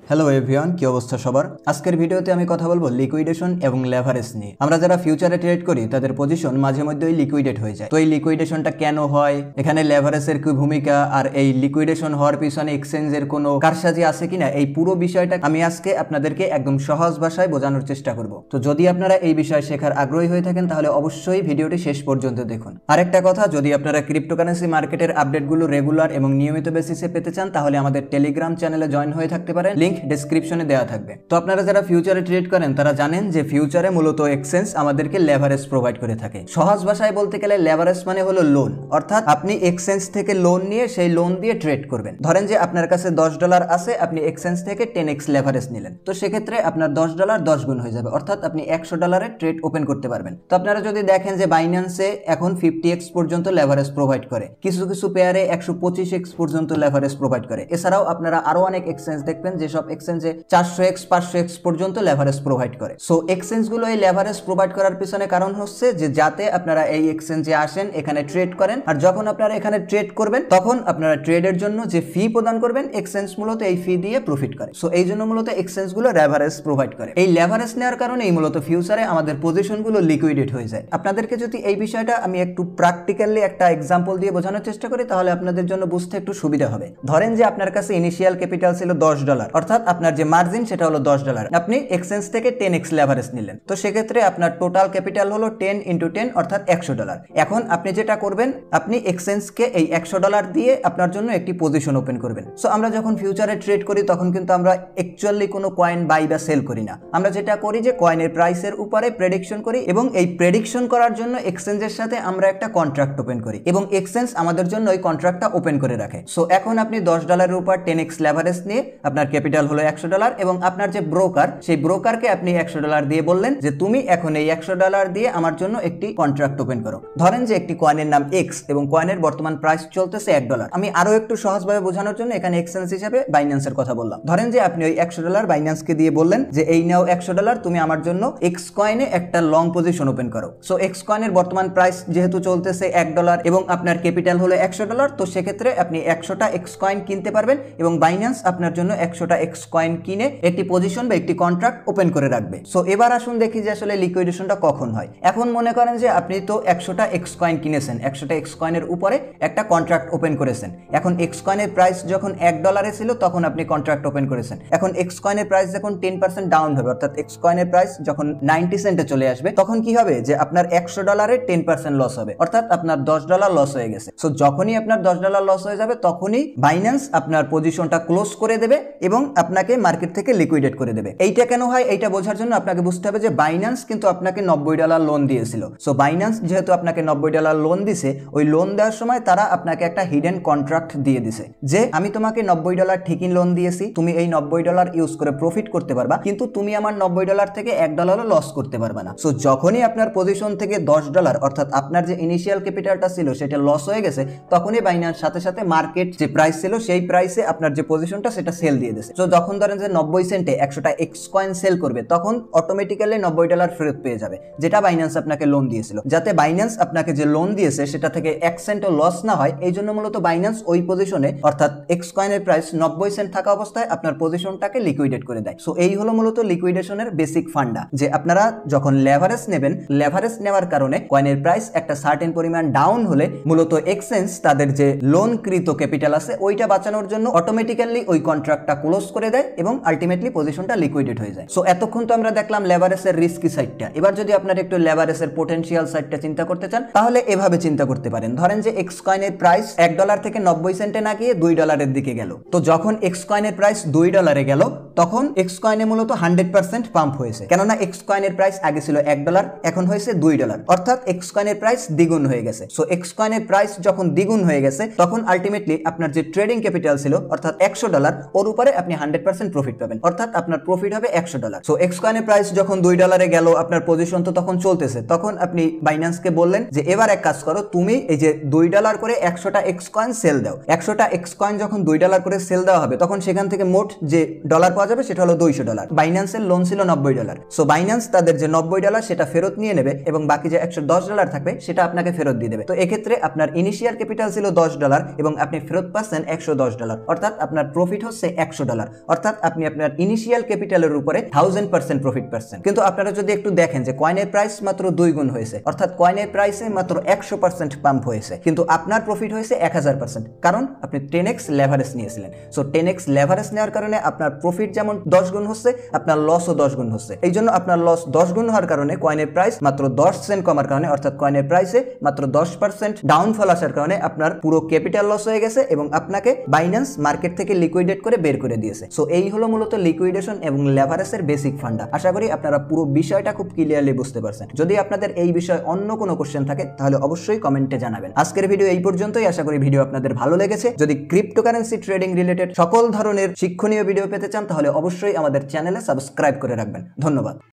Hello everyone, কি অবস্থা সবার? আজকের ভিডিওতে আমি কথা বলবো লিকুইডেশন এবং লেভারেজ নিয়ে। আমরা যারা ফিউচারে ট্রেড করি তাদের পজিশন মাঝে মধ্যেই লিকুইডেট হয়ে যায়। তো এই লিকুইডেশনটা কেন হয়, এখানে লেভারেজের কি ভূমিকা, আর এই লিকুইডেশন হওয়ার পিছনে এক্সচেঞ্জের কোনো কারসাজি আছে কিনা, এই পুরো বিষয়টা আমি আজকে আপনাদেরকে একদম সহজ ভাষায় বোঝানোর চেষ্টা করব। তো যদি আপনারা এই বিষয়ে শেখার আগ্রহী হয়ে থাকেন তাহলে অবশ্যই ভিডিওটি শেষ পর্যন্ত দেখুন। আরেকটা কথা, যদি আপনারা ক্রিপ্টোকারেন্সি মার্কেটের আপডেটগুলো রেগুলার এবং নিয়মিত বেসিসে পেতে চান তাহলে আমাদের টেলিগ্রাম চ্যানেলে জয়েন হয়ে থাকতে পারেন, লিংক ডেসক্রিপশনে দেওয়া থাকবে। তো আপনারা যারা ফিউচারে ট্রেড করেন তারা জানেন যে ফিউচারে মূলত এক্সচেঞ্জ আমাদেরকে লেভারেজ প্রোভাইড করে থাকে। সহজ ভাষায় বলতে গেলে লেভারেজ মানে হলো লোন, অর্থাৎ আপনি এক্সচেঞ্জ থেকে লোন নিয়ে সেই লোন দিয়ে ট্রেড করবেন। ধরেন যে আপনার কাছে $10 আছে, আপনি এক্সচেঞ্জ থেকে 10x লেভারেজ নিলেন, তো সেক্ষেত্রে আপনার $10 10 গুণ হয়ে যাবে, অর্থাৎ আপনি $100 ট্রেড ওপেন করতে পারবেন। তো আপনারা যদি দেখেন যে বাইন্যান্সে এখন 50x পর্যন্ত লেভারেজ প্রোভাইড করে, কিছু কিছু পেয়ারে 125x পর্যন্ত লেভারেজ প্রোভাইড করে। এছাড়াও আপনারা আরো অনেক এক্সচেঞ্জ দেখবেন যেসব এক্সচেঞ্জে 400x 500x পর্যন্ত লেভারেজ প্রোভাইড করে। সো এক্সচেঞ্জ গুলো এই লেভারেজ প্রোভাইড করার পিছনে কারণ হচ্ছে যে যাতে আপনারা এই এক্সচেঞ্জে আসেন, এখানে ট্রেড করেন, আর যখন আপনারা এখানে ট্রেড করবেন তখন আপনারা ট্রেডের জন্য যে ফি প্রদান করবেন এক্সচেঞ্জ মূলত এই ফি দিয়ে প্রফিট করে। সো এই জন্য মূলত এক্সচেঞ্জ গুলো লেভারেজ প্রোভাইড করে। এই লেভারেজ নেওয়ার কারণেই মূলত ফিউচারে আমাদের পজিশন গুলো লিকুইডেট হয়ে যায়। আপনাদেরকে যদি এই বিষয়টা আমি একটু প্র্যাকটিক্যালি একটা এক্সাম্পল দিয়ে বোঝানোর চেষ্টা করি তাহলে আপনাদের জন্য বুঝতে একটু সুবিধা হবে। ধরেন যে আপনার কাছে ইনিশিয়াল ক্যাপিটাল ছিল $10, অর্থাৎ আপনার যে মার্জিন সেটা হলো $10। আপনি এক্সচেঞ্জ থেকে 10x লেভারেজ নিলেন, তো সেক্ষেত্রে আপনার টোটাল ক্যাপিটাল হলো 10 × 10 অর্থাৎ $100। এখন আপনি যেটা করবেন, আপনি এক্সচেঞ্জকে এই $100 দিয়ে আপনার জন্য একটি পজিশন ওপেন করবেন। সো আমরা যখন ফিউচারে ট্রেড করি তখন কিন্তু আমরা অ্যাকচুয়ালি কোনো কয়েন বাই বা সেল করি না। আমরা যেটা করি যে কয়েনের প্রাইসের উপরে প্রেডিকশন করি, এবং এই প্রেডিকশন করার জন্য এক্সচেঞ্জের সাথে আমরা একটা কন্ট্রাক্ট ওপেন করি এবং এক্সচেঞ্জ আমাদের জন্য ওই কন্ট্রাক্টটা ওপেন করে রাখে। সো এখন আপনি $10 এর উপর 10x লেভারেজ নিয়ে আপনার ক্যাপিটাল হলো $100, এবং আপনার যে ব্রোকার, সেই ব্রোকারকে আপনি $100 দিয়ে বললেন যে তুমি এখন এই $100 দিয়ে আমার জন্য একটি কন্ট্রাক্ট ওপেন করো। ধরেন যে একটি কয়েনের নাম X এবং কয়েনের বর্তমান প্রাইস চলতেছে $1। আমি আরো একটু সহজভাবে বোঝানোর জন্য এখানে এক্সচেঞ্জ হিসেবে বাইন্যান্সের কথা বললাম। ধরেন যে আপনি ওই $100 বাইন্যান্সকে দিয়ে বললেন যে এই নাও $100, তুমি আমার জন্য X কয়েনে একটা লং পজিশন ওপেন করো। সো X কয়েনের বর্তমান প্রাইস যেহেতু চলতেছে $1 এবং আপনার ক্যাপিটাল হলো $100, তো সেক্ষেত্রে আপনি 100টা X কয়েন কিনতে পারবেন এবং বাইন্যান্স আপনার জন্য 100টা X কয়েন কিনে একটি পজিশন বা একটি কন্ট্রাক্ট ওপেন করে রাখবে। সো এবার আসুন দেখি যে আসলে লিকুইডেশনটা কখন হয়। এখন মনে করেন যে আপনি তো 100টা X কয়েন কিনেছেন, 100টা X কয়েনের উপরে একটা কন্ট্রাক্ট ওপেন করেছেন। এখন X কয়েনের প্রাইস যখন $1 ছিল তখন আপনি কন্ট্রাক্ট ওপেন করেছেন। এখন X কয়েনের প্রাইস যখন 10% ডাউন হবে, অর্থাৎ X কয়েনের প্রাইস যখন 90 সেন্টে চলে আসবে, তখন কি হবে যে আপনার $100 10% লস হবে, অর্থাৎ আপনার $10 লস হয়ে গেছে। সো যখনই আপনার $10 লস হয়ে যাবে তখনই বাইন্যান্স আপনার পজিশনটা ক্লোজ করে দেবে এবং আপনাকে মার্কেট থেকে লিকুইডেট করে দেবে। এইটা কেন হয় এইটা বোঝার জন্য আপনাকে বুঝতে হবে যে বাইন্যান্স কিন্তু আপনাকে $90 লোন দিয়েছিল। সো বাইন্যান্স যেহেতু আপনাকে $90 লোন দিছে, ওই লোন দেওয়ার সময় তারা আপনাকে একটা হিডেন কন্ট্রাক্ট দিয়ে দিছে যে আমি তোমাকে $90 ঠিকই লোন দিয়েছি, তুমি এই $90 ইউজ করে প্রফিট করতে পারবা, কিন্তু তুমি আমার $90 থেকে $1 লস করতে পারবা না। সো যখনই আপনার পজিশন থেকে $10 অর্থাৎ আপনার যে ইনিশিয়াল ক্যাপিটালটা ছিল সেটা লস হয়ে গেছে, তখনই বাইন্যান্স সাথে সাথে মার্কেট যে প্রাইস ছিল সেই প্রাইসে আপনার যে পজিশনটা সেটা সেল দিয়ে দিয়েছে। সো যখন ধরেন যে 90 সেন্টে 100টা X কয়েন সেল করবে তখন অটোমেটিক্যালি $90 ফেরত পেয়ে যাবে, যেটা বাইন্যান্স আপনাকে লোন দিয়েছিল। যাতে বাইন্যান্স আপনাকে যে লোন দিয়েছে সেটা থেকে 1 সেন্টও লস না হয়, এই জন্য মূলত বাইন্যান্স ওই পজিশনে অর্থাৎ X কয়েনের প্রাইস 90 সেন্ট থাকা অবস্থায় আপনার পজিশনটাকে লিকুইডেট করে দেয়। সো এই হলো মূলত লিকুইডেশনের বেসিক ফান্ডা, যে আপনারা যখন লেভারেজ নেবেন, লেভারেজ নেওয়ার কারণে কয়েনের প্রাইস একটা সার্টেন পরিমাণ ডাউন হলে মূলত এক্সচেঞ্জ তাদের যে লোনকৃত ক্যাপিটাল আছে ওইটা বাঁচানোর জন্য অটোমেটিক্যালি ওই কন্ট্রাক্টটা ক্লোজ করে দেয় এবং আলটিমেটলি পজিশনটা লিকুইডেট হয়ে যায়। সো এতক্ষণ তো আমরা দেখলাম লেভারেজের রিস্কি সাইডটা। এবার যদি আপনারা একটু লেভারেজের পোটেনশিয়াল সাইডটা চিন্তা করতে চান তাহলে এভাবে চিন্তা করতে পারেন। ধরেন যে X কয়েনের প্রাইস $1 থেকে 90 সেন্টে না গিয়ে $2 দিকে গেল। তো যখন X কয়েনের প্রাইস $2 গেল তখন X কয়েনে মূলত 100% পাম্প হয়েছে, কেননা X কয়েনের প্রাইস আগে ছিল $1, এখন হয়েছে $2, অর্থাৎ X কয়েনের প্রাইস দ্বিগুণ হয়ে গেছে। সো X কয়েনের প্রাইস যখন দ্বিগুণ হয়ে গেছে তখন আলটিমেটলি আপনার যে ট্রেডিং ক্যাপিটাল ছিল অর্থাৎ $100, ওর উপরে আপনি 100% প্রফিট পাবেন, অর্থাৎ আপনার প্রফিট হবে $100। সো X কয়েনের প্রাইস যখন $2 গেল, আপনার পজিশন তো তখন চলতেছে, তখন আপনি বাইন্যান্সকে বললেন যে এবার এক কাজ করো, তুমি এই যে $2 করে 100টা X কয়েন সেল দাও। 100টা X কয়েন যখন $2 করে সেল দেওয়া হবে তখন সেখান থেকে মোট যে ডলার পাওয়ার পাওয়া যাবে সেটা হলো $200। বাইন্যান্সের লোন ছিল $90। সো বাইন্যান্স তাদের যে $90 সেটা ফেরত নিয়ে নেবে এবং বাকি যে $110 থাকবে সেটা আপনাকে ফেরত দিয়ে দেবে। তো এক্ষেত্রে আপনার ইনিশিয়াল ক্যাপিটাল ছিল $10 এবং আপনি ফেরত পাচ্ছেন $110, অর্থাৎ আপনার প্রফিট হচ্ছে $100, অর্থাৎ আপনি আপনার ইনিশিয়াল ক্যাপিটালের উপরে 1000% প্রফিট পাচ্ছেন। কিন্তু আপনারা যদি একটু দেখেন যে কয়েনের প্রাইস মাত্র 2 গুণ হয়েছে, অর্থাৎ কয়েনের প্রাইসে মাত্র 100% পাম্প হয়েছে, কিন্তু আপনার প্রফিট হয়েছে 1000%, কারণ আপনি 10x লেভারেজ নিয়েছিলেন। সো 10x লেভারেজ নেওয়ার কারণে আপনার প্রফিট যেমন 10 গুণ হচ্ছে, আপনার লসও 10 গুণ হচ্ছে। এই জন্য আপনার লস 10 গুণ হওয়ার কারণে কয়েনের প্রাইস মাত্র 10 সেন্ট কমার কারণে, অর্থাৎ কয়েনের প্রাইসে মাত্র 10% ডাউনফল আসার কারণে আপনার পুরো ক্যাপিটাল লস হয়ে গেছে এবং আপনাকে বাইন্যান্স মার্কেট থেকে লিকুইডেট করে বের করে দিয়েছে। সো এই হলো মূলত লিকুইডেশন এবং লেভারেজের বেসিক ফান্ডা। আশা করি আপনারা পুরো বিষয়টা খুব ক্লিয়ারলি বুঝতে পারছেন। যদি আপনাদের এই বিষয়ে অন্য কোনো কোশ্চেন থাকে তাহলে অবশ্যই কমেন্টে জানাবেন। আজকের ভিডিও এই পর্যন্তই। আশা করি ভিডিও আপনাদের ভালো লেগেছে। যদি ক্রিপ্টোকারেন্সি ট্রেডিং রিলেটেড সকল ধরনের শিক্ষণীয় ভিডিও পেতে চান তাহলে অবশ্যই আমাদের চ্যানেলে সাবস্ক্রাইব করে রাখবেন। ধন্যবাদ।